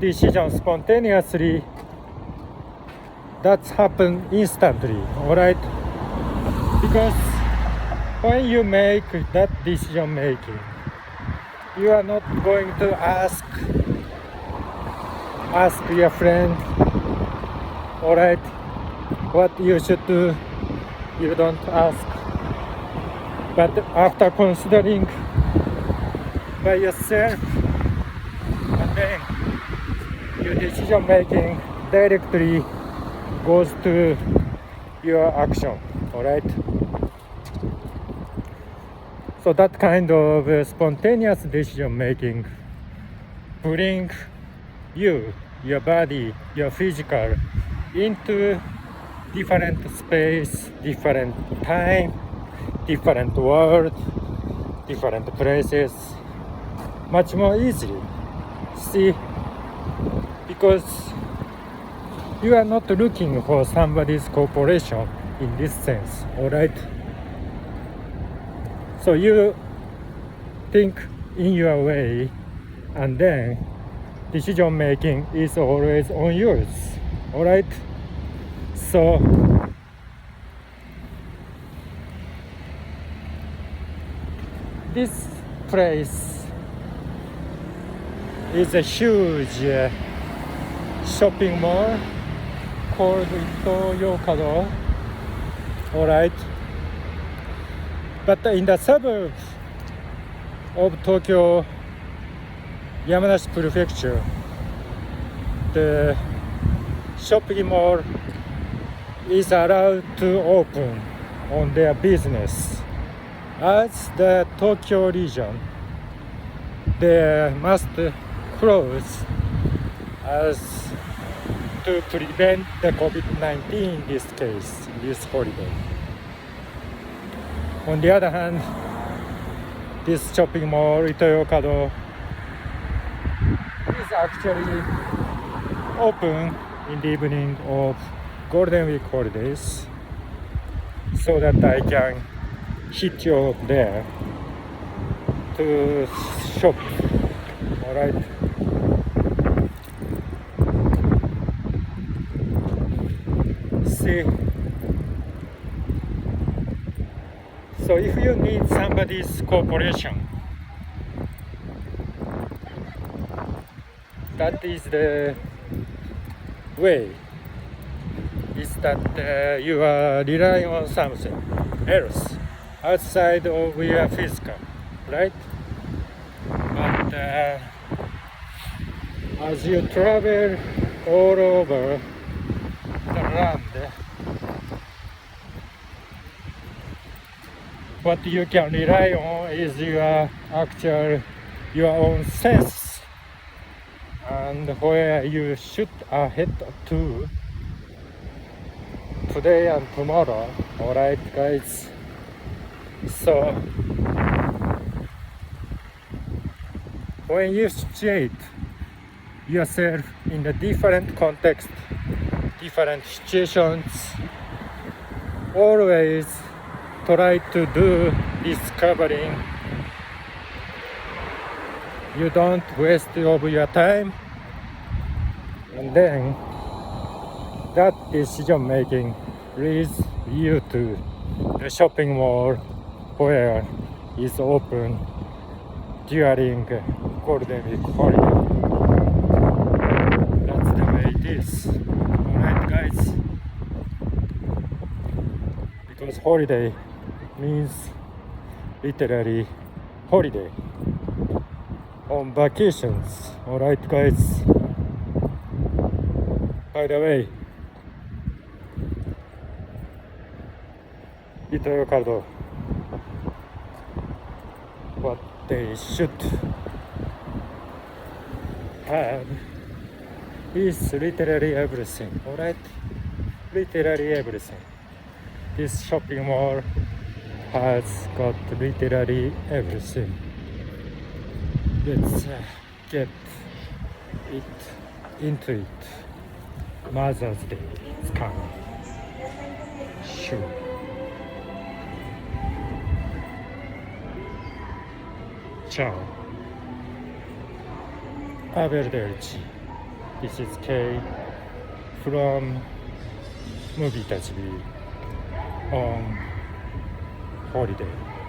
decision spontaneously. That's happen instantly, alright? Because when you make that decision making, you are not going to ask your friend, alright, what you should do. You don't ask. But after considering by yourself, and then your decision making directly goes to your action, alright? So that kind of spontaneous decision making bring you, your body, your physical into different space, different time, different world, different places much more easily. See, because you are not looking for somebody's cooperation in this sense, alright? So you think in your way, and then decision making is always on yours, alright? So this place is a huge shopping mall called YoKado, alright? But in the suburb of Tokyo, Yamanashi Prefecture, the shopping mall is allowed to open on their business. As the Tokyo region, they must close as to prevent the COVID-19 in this case, this holiday. On the other hand, this shopping mall, YoKado, is actually open in the evening of Golden Week holidays, so that I can hit you there to shop, alright? See, so if you need somebody's cooperation, that is the way, is that you are relying on something else outside of your physical, right? But as you travel all over the land, what you can rely on is your own sense, and where you should head to today and tomorrow, alright guys? So when you situate yourself in a different context, different situations, always try to do discovering. You don't waste of your time, and then that decision making leads you to the shopping mall where is open during Golden Week holiday. That's the way it is. Alright guys? Because holiday means literally holiday on vacations. Alright guys? By the way, YoKado, what they should have is literally everything, alright? Literally everything. This shopping mall has got literally everything. Let's get it into it. Mother's Day is coming. Sure. Ciao. Arrivederci. This is K from Movie たち on holiday.